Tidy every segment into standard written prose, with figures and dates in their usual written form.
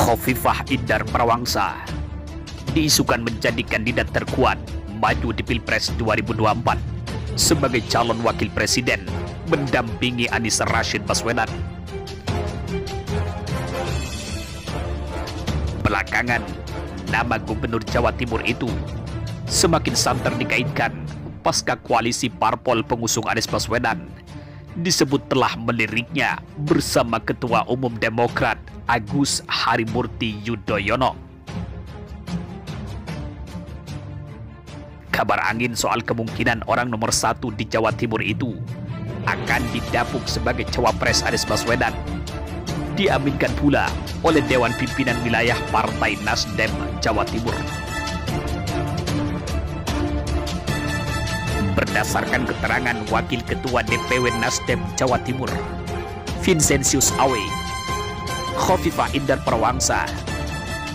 Khofifah Indar Parawangsa diisukan menjadi kandidat terkuat maju di Pilpres 2024 sebagai calon wakil presiden mendampingi Anies Rashid Baswedan. Belakangan, nama Gubernur Jawa Timur itu semakin santer dikaitkan pasca koalisi parpol pengusung Anies Baswedan disebut telah meliriknya bersama Ketua Umum Demokrat Agus Harimurti Yudhoyono. Kabar angin soal kemungkinan orang nomor 1 di Jawa Timur itu akan didapuk sebagai cawapres Anies Baswedan diaminkan pula oleh Dewan Pimpinan Wilayah Partai Nasdem Jawa Timur. Berdasarkan keterangan Wakil Ketua DPW Nasdem Jawa Timur, Vincentius Awe, Khofifah Indar Parawangsa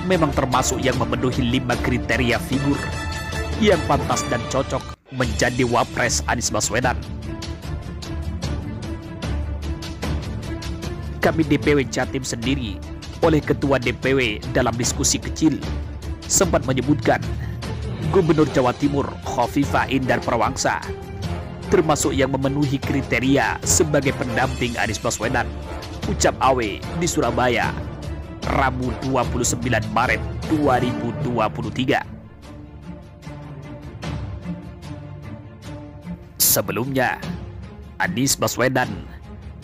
memang termasuk yang memenuhi 5 kriteria figur yang pantas dan cocok menjadi wapres Anies Baswedan. Kami DPW Jatim sendiri oleh Ketua DPW dalam diskusi kecil sempat menyebutkan Gubernur Jawa Timur Khofifah Indar Parawangsa termasuk yang memenuhi kriteria sebagai pendamping Anies Baswedan, ucap Awe di Surabaya, Rabu 29 Maret 2023. Sebelumnya, Anies Baswedan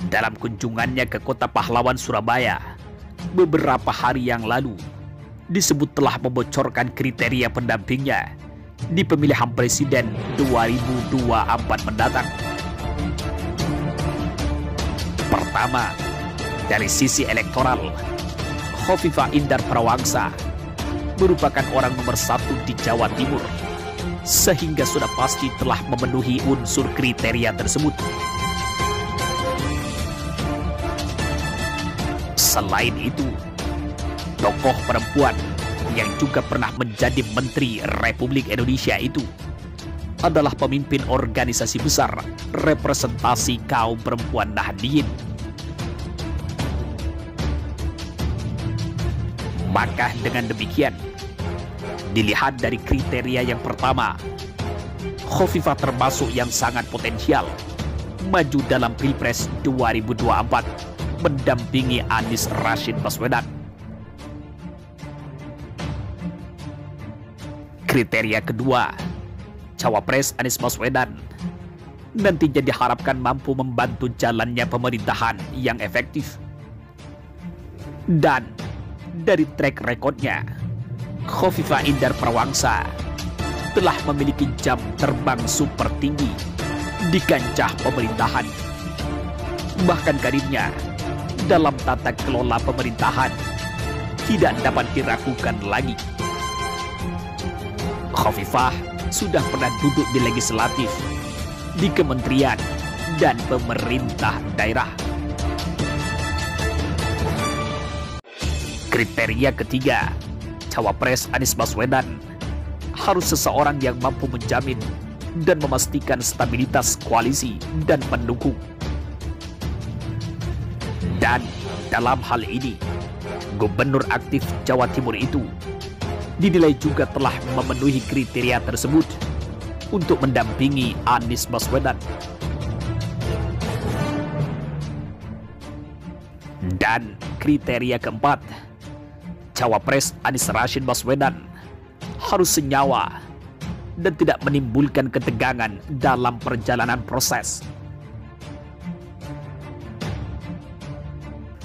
dalam kunjungannya ke Kota Pahlawan Surabaya beberapa hari yang lalu disebut telah membocorkan kriteria pendampingnya di pemilihan presiden 2024 mendatang. Pertama, dari sisi elektoral, Khofifah Indar Parawangsa merupakan orang nomor 1 di Jawa Timur, sehingga sudah pasti telah memenuhi unsur kriteria tersebut. Selain itu, tokoh perempuan yang juga pernah menjadi Menteri Republik Indonesia itu adalah pemimpin organisasi besar representasi kaum perempuan Nahdien. Maka dengan demikian, dilihat dari kriteria yang pertama, Khofifah termasuk yang sangat potensial maju dalam Pilpres 2024 mendampingi Anies Rashid Baswedan. Kriteria kedua, cawapres Anies Baswedan nantinya diharapkan mampu membantu jalannya pemerintahan yang efektif. Dan dari track rekodnya, Khofifah Indar Parawangsa telah memiliki jam terbang super tinggi di kancah pemerintahan. Bahkan karirnya dalam tata kelola pemerintahan tidak dapat diragukan lagi. Khofifah sudah pernah duduk di legislatif, di kementerian, dan pemerintah daerah. Kriteria ketiga, cawapres Anies Baswedan harus seseorang yang mampu menjamin dan memastikan stabilitas koalisi dan pendukung. Dan dalam hal ini, Gubernur aktif Jawa Timur itu dinilai juga telah memenuhi kriteria tersebut untuk mendampingi Anies Baswedan. Dan kriteria keempat, cawapres Anies Rashid Baswedan harus senyawa dan tidak menimbulkan ketegangan dalam perjalanan proses.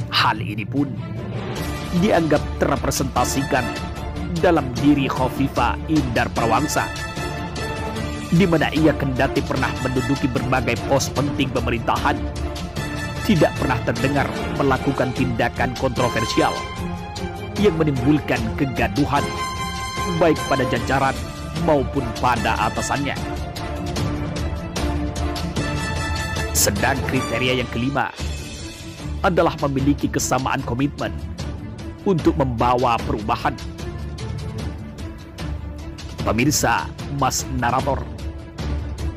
Hal ini pun dianggap terrepresentasikan dalam diri Khofifah Indar Parawangsa, di mana ia kendati pernah menduduki berbagai pos penting pemerintahan, tidak pernah terdengar melakukan tindakan kontroversial yang menimbulkan kegaduhan baik pada jajaran maupun pada atasannya. Sedang kriteria yang kelima adalah memiliki kesamaan komitmen untuk membawa perubahan. Pemirsa, Mas Narator,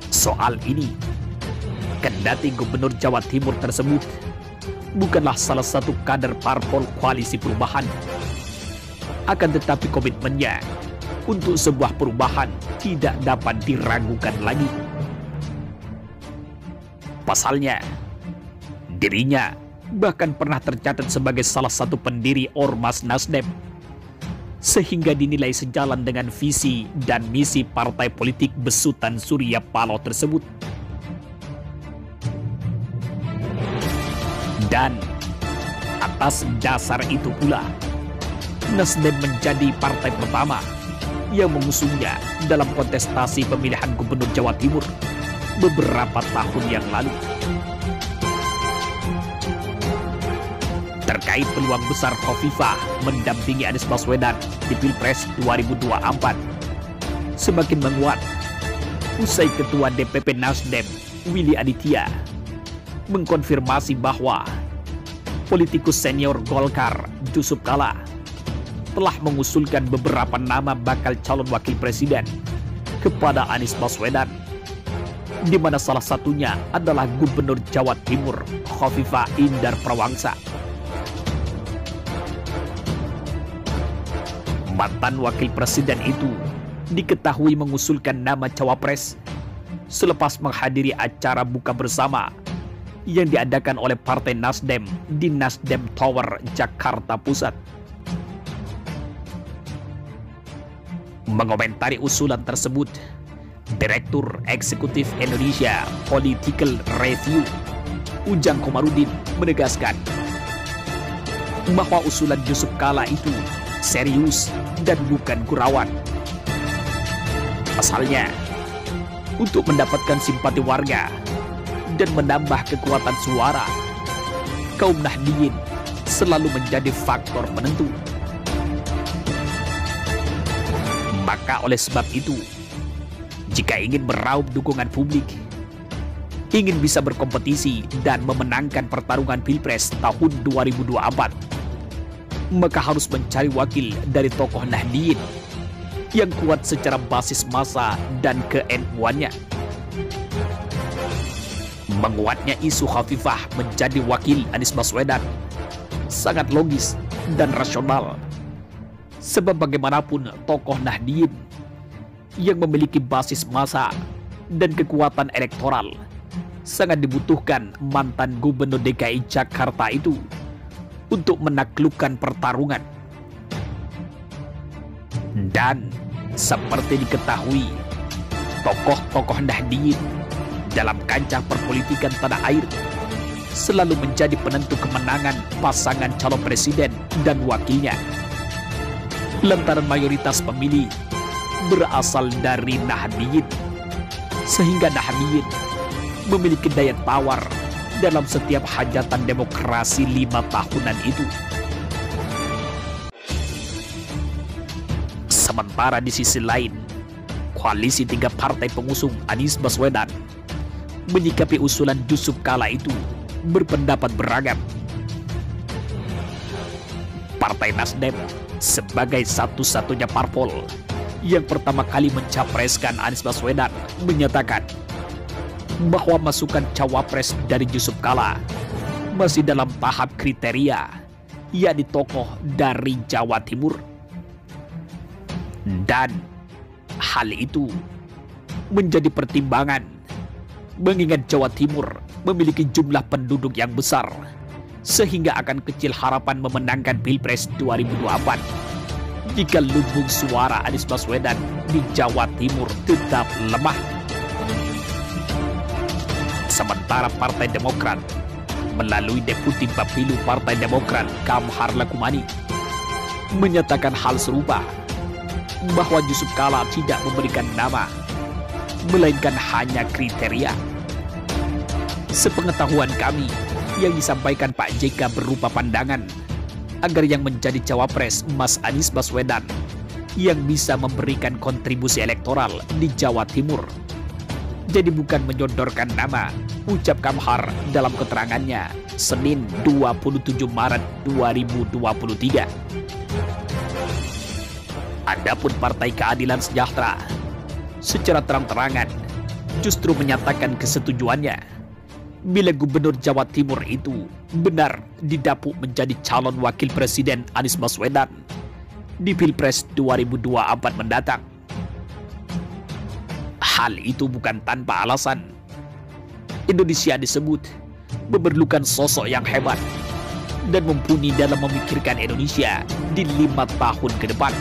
soal ini, kendati Gubernur Jawa Timur tersebut bukanlah salah satu kader parpol koalisi perubahan, Akan tetapi komitmennya untuk sebuah perubahan tidak dapat diragukan lagi. Pasalnya, dirinya bahkan pernah tercatat sebagai salah satu pendiri Ormas Nasdem, sehingga dinilai sejalan dengan visi dan misi partai politik besutan Surya Paloh tersebut. Dan atas dasar itu pula, Nasdem menjadi partai pertama yang mengusungnya dalam kontestasi pemilihan gubernur Jawa Timur beberapa tahun yang lalu. Terkait peluang besar Khofifah mendampingi Anies Baswedan di Pilpres 2024 semakin menguat usai Ketua DPP Nasdem Willy Aditya mengkonfirmasi bahwa politikus senior Golkar Yusuf Kala telah mengusulkan beberapa nama bakal calon wakil presiden kepada Anies Baswedan, di mana salah satunya adalah Gubernur Jawa Timur Khofifah Indar Prawangsa. Mantan wakil presiden itu diketahui mengusulkan nama cawapres selepas menghadiri acara buka bersama yang diadakan oleh Partai Nasdem di Nasdem Tower, Jakarta Pusat. Mengomentari usulan tersebut, Direktur Eksekutif Indonesia Political Review Ujang Komarudin menegaskan bahwa usulan Yusuf Kala itu serius dan bukan gurauan. Pasalnya, untuk mendapatkan simpati warga dan menambah kekuatan suara, kaum Nahdliyin selalu menjadi faktor penentu. Maka oleh sebab itu, jika ingin meraup dukungan publik, ingin bisa berkompetisi dan memenangkan pertarungan Pilpres tahun 2024, maka harus mencari wakil dari tokoh Nahdliyin yang kuat secara basis massa dan ke-NU-annya. Menguatnya isu Khofifah menjadi wakil Anies Baswedan sangat logis dan rasional. Sebab bagaimanapun tokoh Nahdliyin yang memiliki basis massa dan kekuatan elektoral sangat dibutuhkan mantan Gubernur DKI Jakarta itu untuk menaklukkan pertarungan. Dan seperti diketahui, tokoh-tokoh Nahdliyin dalam kancah perpolitikan tanah air selalu menjadi penentu kemenangan pasangan calon presiden dan wakilnya, lantaran mayoritas pemilih berasal dari Nahdliyin, sehingga Nahdliyin memiliki daya tawar dalam setiap hajatan demokrasi 5 tahunan itu. Sementara di sisi lain, koalisi 3 partai pengusung Anies Baswedan menyikapi usulan Yusuf Kala itu berpendapat beragam. Partai Nasdem sebagai satu-satunya parpol yang pertama kali mencapreskan Anies Baswedan menyatakan bahwa masukan cawapres dari Yusuf Kala masih dalam tahap kriteria, yakni tokoh dari Jawa Timur. Dan hal itu menjadi pertimbangan mengingat Jawa Timur memiliki jumlah penduduk yang besar, sehingga akan kecil harapan memenangkan Pilpres 2024 jika lumbung suara Anies Baswedan di Jawa Timur tetap lemah. Sementara Partai Demokrat melalui Deputi Bapilu Partai Demokrat Kamhar Lakumani menyatakan hal serupa, bahwa Yusuf Kala tidak memberikan nama, melainkan hanya kriteria. Sepengetahuan kami, yang disampaikan Pak JK berupa pandangan agar yang menjadi cawapres Mas Anies Baswedan yang bisa memberikan kontribusi elektoral di Jawa Timur. Jadi bukan menyodorkan nama, ucap Kamhar dalam keterangannya Senin 27 Maret 2023. Adapun Partai Keadilan Sejahtera secara terang-terangan justru menyatakan kesetujuannya bila Gubernur Jawa Timur itu benar didapuk menjadi calon wakil presiden Anies Baswedan di Pilpres 2024 mendatang. Hal itu bukan tanpa alasan. Indonesia disebut memerlukan sosok yang hebat dan mumpuni dalam memikirkan Indonesia di 5 tahun ke depan.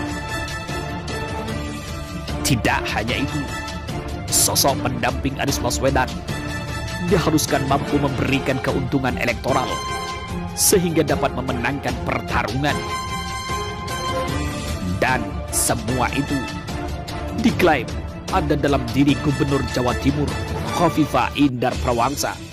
Tidak hanya itu, sosok pendamping Anies Baswedan diharuskan mampu memberikan keuntungan elektoral sehingga dapat memenangkan pertarungan. Dan semua itu diklaim ada dalam diri Gubernur Jawa Timur Khofifah Indar Prawangsa.